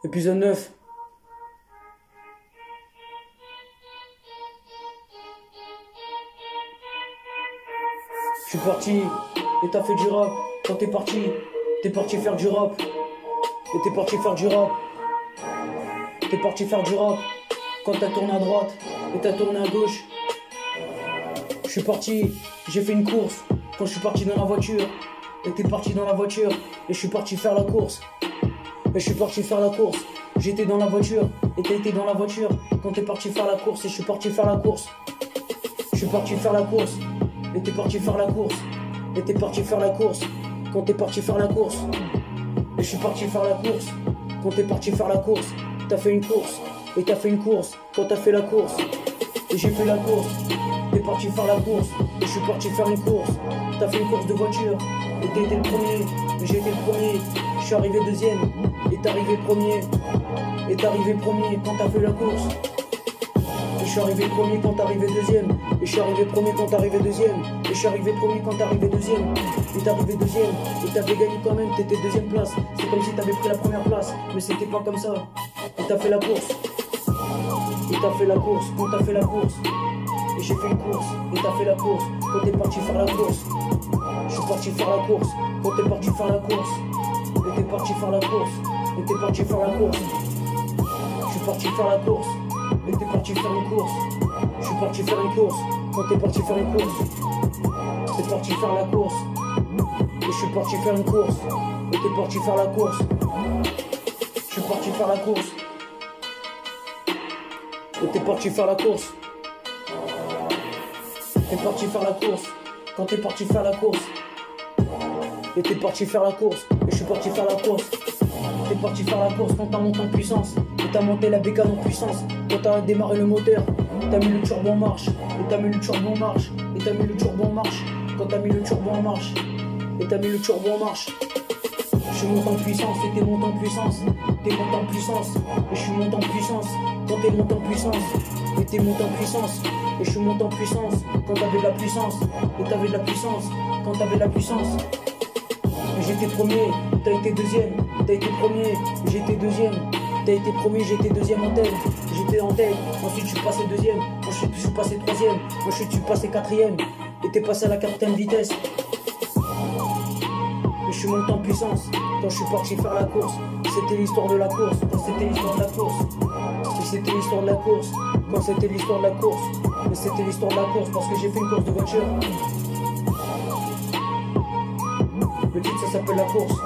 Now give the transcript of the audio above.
Épisode 9. Je suis parti et t'as fait du rap. Quand t'es parti faire du rap. Et t'es parti faire du rap. T'es parti faire du rap. Quand t'as tourné à droite et t'as tourné à gauche. Je suis parti, j'ai fait une course. Quand je suis parti dans la voiture. Et t'es parti dans la voiture. Et je suis parti faire la course. Et je suis parti faire la course. J'étais dans la voiture. Et t'as été dans la voiture. Quand t'es parti faire la course. Et je suis parti faire la course. Je suis parti faire la course. Et t'es parti faire la course. Et t'es parti faire la course. Quand t'es parti faire la course. Et je suis parti faire la course. Quand t'es parti faire la course. T'as fait une course. Et t'as fait une course. Quand t'as fait la course. Et j'ai fait la course. T'es parti faire la course. Et je suis parti faire une course. T'as fait une course de voiture. Et t'as été le premier. Et j'ai été le premier. Je suis arrivé deuxième. Et t'es arrivé premier. Et t'es arrivé premier quand t'as fait la course. Et je suis arrivé premier quand t'es arrivé deuxième. Et je suis arrivé premier quand t'es arrivé deuxième. Et je suis arrivé premier quand t'es arrivé deuxième. Et t'es arrivé deuxième. Et t'avais gagné quand même, t'étais deuxième place. C'est comme si t'avais pris la première place. Mais c'était pas comme ça. Et t'as fait la course. Et t'as fait la course quand t'as fait la course. Et j'ai fait une course. Et t'as fait la course quand t'es parti faire la course. Je suis parti faire la course quand t'es parti faire la course. Et t'es parti faire la course. Et t'es parti faire la course. Je suis parti faire la course. Et t'es parti faire une course. Je suis parti faire une course. Quand t'es parti faire une course. T'es parti faire la course. Et je suis parti faire une course. Et t'es parti faire la course. Je suis parti faire la course. Et t'es parti faire la course. T'es parti faire la course. Quand t'es parti faire la course. Et t'es parti faire la course. Et je suis parti faire la course. T'es parti faire la course quand t'as monté en puissance. Et t'as monté la bécane en puissance. Quand t'as démarré le moteur. T'as mis le turbo en marche. Et t'as mis le turbo en marche. Et t'as mis le turbo en marche. Quand t'as mis le turbo en marche. Et t'as mis le turbo en marche. Je suis monté en puissance. Et t'es monté en puissance. T'es monté en puissance. Et je suis monté en puissance. Quand t'es monté en puissance. Et t'es monté en puissance. Et je suis monté en puissance. Quand t'avais de la puissance. Et t'avais de la puissance. Quand t'avais de la puissance. J'étais premier, t'as été deuxième, t'as été premier, j'étais deuxième, t'as été premier, j'étais deuxième en tête, j'étais en tête, ensuite je suis passé deuxième, ensuite je suis passé troisième, ensuite je suis passé quatrième, et t'es passé à la quatrième vitesse. Et je suis monté en puissance, quand je suis parti faire la course, c'était l'histoire de la course, quand c'était l'histoire de la course, et c'était l'histoire de la course, quand c'était l'histoire de la course, mais c'était l'histoire de la course parce que j'ai fait une course de voiture. Le titre ça s'appelle La Course.